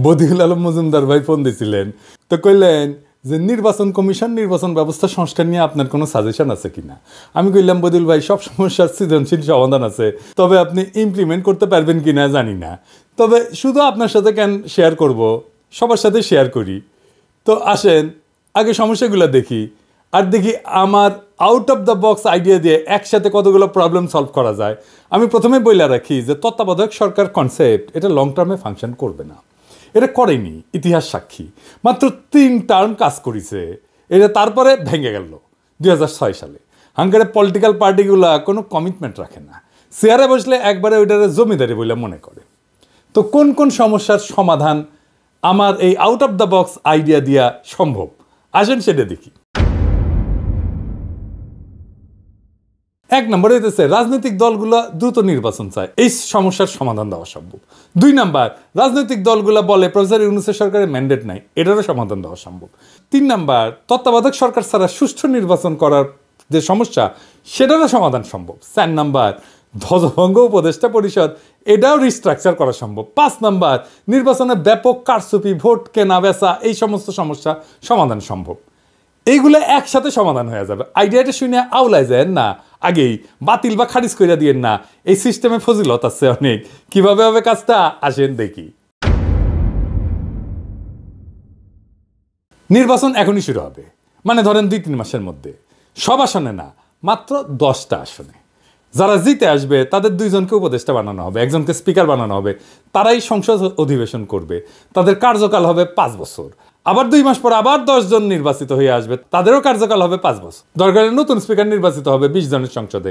বদিউল আলম মজুমদার ভাই ফোন দিয়েছিলেন, তো কইলেন যে নির্বাচন কমিশন নির্বাচন ব্যবস্থা সংস্কার নিয়ে আপনার কোনো সাজেশন আছে কিনা। আমি কইলাম বদিউল ভাই সব সমস্যার সৃজনশীল সমাধান আছে, তবে আপনি ইমপ্লিমেন্ট করতে পারবেন কিনা জানি না, তবে শুধু আপনার সাথে কেন শেয়ার করব, সবার সাথে শেয়ার করি। তো আসেন আগে সমস্যাগুলো দেখি, আর দেখি আমার out of the box idea দিয়ে একসাথে কতগুলো প্রবলেম সলভ করা যায়। আমি প্রথমে বলে রাখি যে তত্ত্বাবধায়ক সরকার কনসেপ্ট এটা লং টার্মে ফাংশন করবে না, এটা করেনি, ইতিহাস সাক্ষী। মাত্র 3 টার্ম কাজ করেছে, এটা তারপরে ভেঙে গেল 2006 সালে। হাঙ্গারের পলিটিক্যাল পার্টিগুলা কোনো কমিটমেন্ট রাখে না, চেয়ারে বসলে একবারে ওইটারে জমিদারি বলে মনে করে। তো কোন কোন সমস্যার সমাধান আমার এই out of the box idea দিয়া সম্ভব, আসেন সেটা দেখি। 1 নম্বরে হইতেছে রাজনৈতিক দলগুলো দ্রুত নির্বাচন চায়, এই সমস্যার সমাধান দেওয়া সম্ভব। 2 নাম্বার, রাজনৈতিক দলগুলো বলে প্রফেসর ইউনূসের সরকারের ম্যান্ডেট নাই, এটারও সমাধান দেওয়া সম্ভব। 3 নাম্বার, তত্ত্বাবধায়ক সরকার ছাড়া সুষ্ঠু নির্বাচন করার যে সমস্যা সেটারও সমাধান সম্ভব। 4 নাম্বার, ধ্বজভঙ্গ উপদেষ্টা পরিষদ এটাও রিস্ট্রাকচার করা সম্ভব। 5 নাম্বার, নির্বাচনে ব্যাপক কারচুপি, ভোট কেনা বেচা, এই সমস্ত সমস্যা সমাধান সম্ভব। এইগুলো একসাথে সমাধান হয়ে যাবে। আইডিয়াটা শুনে আউলাই যায় না, আগেই বাতিল বা খারিজ করে দিয়েন না, এই সিস্টেমে ফজিলত আছে অনেক। কিভাবে হবে কাজটা আসেন দেখি। নির্বাচন এখনই শুরু হবে, মানে ধরেন 2-3 মাসের মধ্যে। সব আসনে না, মাত্র 10টা আসনে। যারা জিতে আসবে তাদের 2 জনকে উপদেষ্টা বানানো হবে, 1 জনকে স্পিকার বানানো হবে, তারাই সংসদ অধিবেশন করবে। তাদের কার্যকাল হবে 5 বছর। আবার 2 মাস পর আবার 10 জন নির্বাচিত হয়ে আসবে, তাদেরও কার্যকাল হবে 5 বছর। দরকারে নতুন স্পিকার নির্বাচিত হবে 20 জনের সংসদে,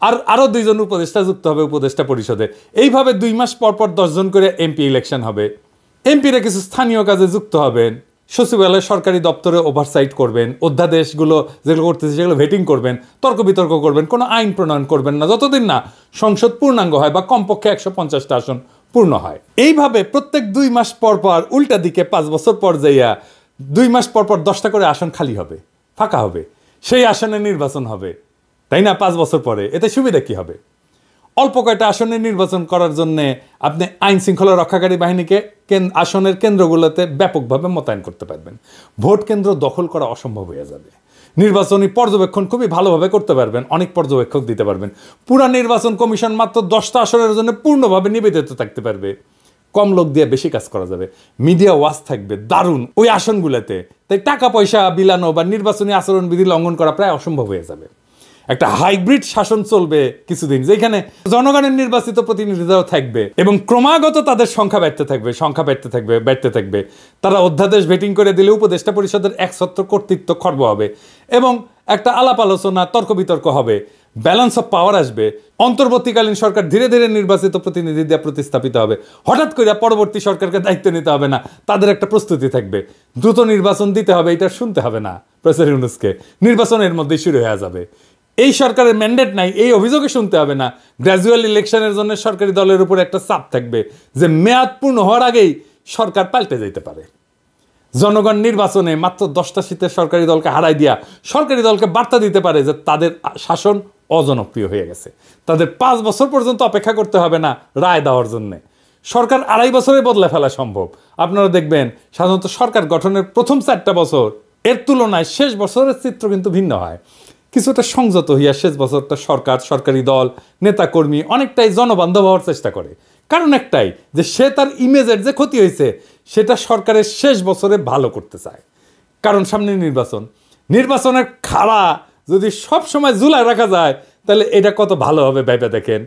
আর আরও 2 জন উপদেষ্টা যুক্ত হবে উপদেষ্টা পরিষদে। এইভাবে 2 মাস পর পর 10 জন করে এমপি ইলেকশন হবে। এমপিরা কিছু স্থানীয় কাজে যুক্ত হবেন, সচিবালয় সরকারি দপ্তরে ওভারসাইট করবেন, অধ্যাদেশগুলো যেগুলো করতেছে সেগুলো ভেটিং করবেন, তর্ক বিতর্ক করবেন, কোনো আইন প্রণয়ন করবেন না যতদিন না সংসদ পূর্ণাঙ্গ হয় বা কমপক্ষে 150টা আসন পূর্ণ হয়। এইভাবে প্রত্যেক 2 মাস পর পর উল্টা দিকে 5 বছর পর যাইয়া 2 মাস পর পর 10টা করে আসন খালি হবে, ফাঁকা হবে, সেই আসনে নির্বাচন হবে, তাই না? 5 বছর পরে এতে সুবিধা কি হবে? অল্প কয়টা আসনে নির্বাচন করার জন্যে আপনি আইন শৃঙ্খলা রক্ষাকারী বাহিনীকে আসনের কেন্দ্রগুলোতে ব্যাপকভাবে মোতায়েন করতে পারবেন। ভোট কেন্দ্র দখল করা অসম্ভব হয়ে যাবে। নির্বাচনী পর্যবেক্ষণ খুবই ভালোভাবে করতে পারবেন, অনেক পর্যবেক্ষক দিতে পারবেন। পুরা নির্বাচন কমিশন মাত্র 10টা আসনের জন্য পূর্ণভাবে নিবেদিত থাকতে পারবে। কম লোক দিয়ে বেশি কাজ করা যাবে। মিডিয়া ওয়াচ থাকবে দারুণ ওই আসনগুলোতে, তাই টাকা পয়সা বিলানো বা নির্বাচনী আচরণবিধি লঙ্ঘন করা প্রায় অসম্ভব হয়ে যাবে। একটা হাইব্রিড শাসন চলবে কিছুদিন, যেখানে জনগণের নির্বাচিত প্রতিনিধিরাও থাকবে এবং ক্রমাগত তাদের সংখ্যা বাড়তে থাকবে। তারা অধ্যাদেশ ভেটিং করে দিলে উপদেষ্টা পরিষদের একছত্র কর্তৃত্ব খর্ব হবে এবং একটা আলাপ আলোচনা, তর্ক বিতর্ক হবে, ব্যালেন্স অফ পাওয়ার আসবে। অন্তর্বর্তীকালীন সরকার ধীরে ধীরে নির্বাচিত প্রতিনিধি দিয়ে প্রতিস্থাপিত হবে। হঠাৎ করে পরবর্তী সরকারকে দায়িত্ব নিতে হবে না, তাদের একটা প্রস্তুতি থাকবে। দ্রুত নির্বাচন দিতে হবে, এটা শুনতে হবে না প্রফেসর ইউনূসকে, নির্বাচনের মধ্যেই শুরু হয়ে যাবে। এই সরকারের ম্যান্ডেট নাই, এই অভিযোগে শুনতে হবে না। গ্র্যাজুয়াল ইলেকশনের জন্য সরকারি দলের উপর একটা চাপ থাকবে যে মেয়াদ পূর্ণ হওয়ার আগেই সরকার পাল্টে যেতে পারে। জনগণ নির্বাচনে মাত্র 10টা সিটের সরকারি দলকে হারাই দিয়া সরকারি দলকে বার্তা দিতে পারে যে তাদের শাসন অজনপ্রিয় হয়ে গেছে, তাদের 5 বছর পর্যন্ত অপেক্ষা করতে হবে না রায় দেওয়ার জন্যে। সরকার 2.5 বছরে বদলে ফেলা সম্ভব। আপনারা দেখবেন সাধারণত সরকার গঠনের প্রথম 4টা বছর এর তুলনায় শেষ বছরের চিত্র কিন্তু ভিন্ন হয়। কিছুটা সংযত হইয়া শেষ বছরটা সরকার, সরকারি দল, নেতাকর্মী অনেকটাই জনবান্ধব হওয়ার চেষ্টা করে। কারণ একটাই, যে সে তার ইমেজের যে ক্ষতি হয়েছে সেটা সরকারের শেষ বছরে ভালো করতে চায়। কারণ সামনে নির্বাচনের খাড়া যদি সব সময় ঝুলায় রাখা যায় তাহলে এটা কত ভালো হবে ভেবে দেখেন।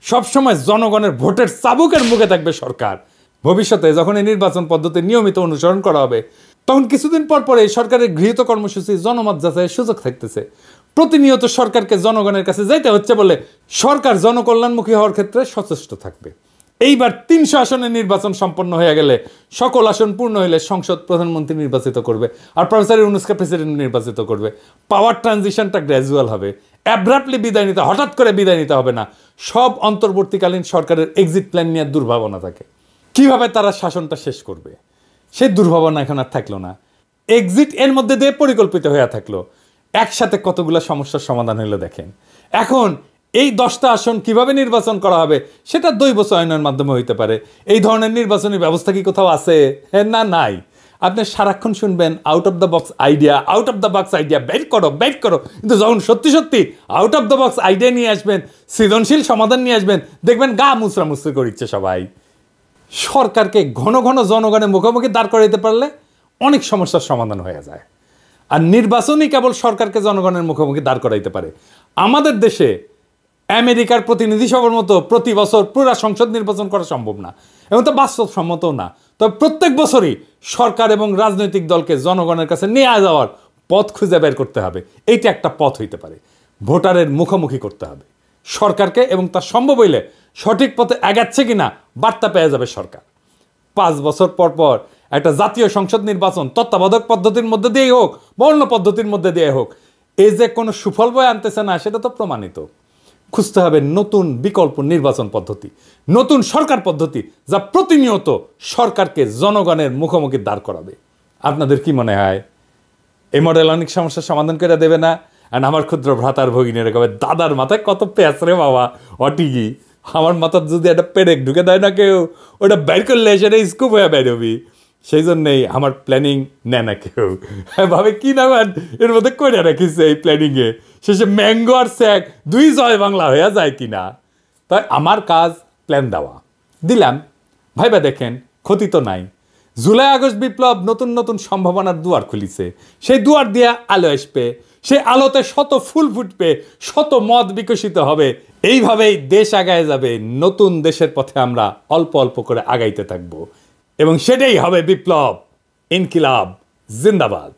সবসময় জনগণের ভোটের চাবুকের মুখে থাকবে সরকার। ভবিষ্যতে যখন এই নির্বাচন পদ্ধতি নিয়মিত অনুসরণ করা হবে তখন কিছুদিন পর পরে এই সরকারের গৃহীত কর্মসূচি জনমত যাচাইয়ের সুযোগ থাকতেছে। প্রতিনিয়ত সরকারকে জনগণের কাছে যাইতে হচ্ছে বলে সরকার জনকল্যাণমুখী হওয়ার ক্ষেত্রে সচেষ্ট থাকবে। এইবার 300 আসনের নির্বাচন সম্পন্ন হয়ে গেলে, সকল আসন পূর্ণ হলে সংসদ প্রধানমন্ত্রী নির্বাচিত করবে আর প্রফেসর ইউনূসকে প্রেসিডেন্ট নির্বাচিত করবে। পাওয়ার ট্রানজিশনটা গ্র্যাজুয়াল হবে, অ্যাব্রাপ্টলি হঠাৎ করে বিদায় নিতে হবে না। সব অন্তর্বর্তীকালীন সরকারের এক্সিট প্ল্যান নিয়ে দুর্ভাবনা থাকে, কিভাবে তারা শাসনটা শেষ করবে সেই দুর্ভাবনা এখন আর থাকলো না। এক্সিট এর মধ্যে দিয়ে পরিকল্পিত হয়ে থাকলো। একসাথে কতগুলো সমস্যার সমাধান হলো দেখেন। এখন এই 10টা আসন কিভাবে নির্বাচন করা হবে সেটা দৈব চয়নের মাধ্যমে হইতে পারে। এই ধরনের নির্বাচনী ব্যবস্থা কি কোথাও আছে? হ্যাঁ, না, নাই। আপনি সারাক্ষণ শুনবেন out of the box idea, out of the box idea, বের করো বের করো, কিন্তু যখন সত্যি সত্যি out of the box idea নিয়ে আসবেন, সৃজনশীল সমাধান নিয়ে আসবেন, দেখবেন গা মুচড়ামুচড়ি করিচ্ছে সবাই। সরকারকে ঘন ঘন জনগণের মুখোমুখি দাঁড় করাইতে পারলে অনেক সমস্যার সমাধান হয়ে যায়। আর নির্বাচনই কেবল সরকারকে জনগণের মুখোমুখি দাঁড় করাইতে পারে। আমাদের দেশে আমেরিকার প্রতিনিধি সভার মতো প্রতি বছর পুরা সংসদ নির্বাচন করা সম্ভব না, এবং তা বাস্তবসম্মতও না। তবে প্রত্যেক বছরই সরকার এবং রাজনৈতিক দলকে জনগণের কাছে নিয়ে যাওয়ার পথ খুঁজে বের করতে হবে। এইটা একটা পথ হইতে পারে। ভোটারের মুখোমুখি করতে হবে সরকারকে, এবং তা সম্ভব হইলে সঠিক পথে এগাচ্ছে কিনা বার্তা পেয়ে যাবে সরকার। 5 বছর পর পর একটা জাতীয় সংসদ নির্বাচন তত্ত্বাবধায়ক পদ্ধতির মধ্যে দিয়েই হোক, বর্ণ পদ্ধতির মধ্যে দিয়ে হোক, এই যে কোনো সুফল বয়ে আনতেছে না সেটা তো প্রমাণিত। খুঁজতে হবে নতুন বিকল্প নির্বাচন পদ্ধতি, নতুন সরকার পদ্ধতি, যা প্রতিনিয়ত সরকারকে জনগণের মুখোমুখি দাঁড় করাবে। আপনাদের কি মনে হয় এই মডেল অনেক সমস্যার সমাধান করে দেবে না? আর আমার ক্ষুদ্র ভ্রাতার ভগিনীরা কবে, দাদার মাথায় কত পেঁচ রে বাবা, অটিকি আমার মাথার যদি একটা পেরেক ঢুকে দেয় না কেউ, ওটা বের করলে সেটা স্কুপ হয়ে বেরোবি। সেই জন্যেই আমার প্ল্যানিং নেয় না কেউ। ভাবে কি না এর মধ্যে করে রাখিছে এই প্ল্যানিংয়ে, শেষে ম্যাঙ্গো আর স্যাক 2 জয় বাংলা হয়ে যায় কিনা। তাই আমার কাজ প্ল্যান দেওয়া, দিলাম, ভাইবা দেখেন, ক্ষতি তো নাই। জুলাই আগস্ট বিপ্লব নতুন নতুন সম্ভাবনার দুয়ার খুলিছে। সেই দুয়ার দিয়ে আলো আসবে, সেই আলোতে শত ফুল ফুটবে, শত মত বিকশিত হবে। এইভাবেই দেশ আগায় যাবে। নতুন দেশের পথে আমরা অল্প অল্প করে আগাইতে থাকবো, এবং সেটাই হবে বিপ্লব। ইনকিলাব জিন্দাবাদ।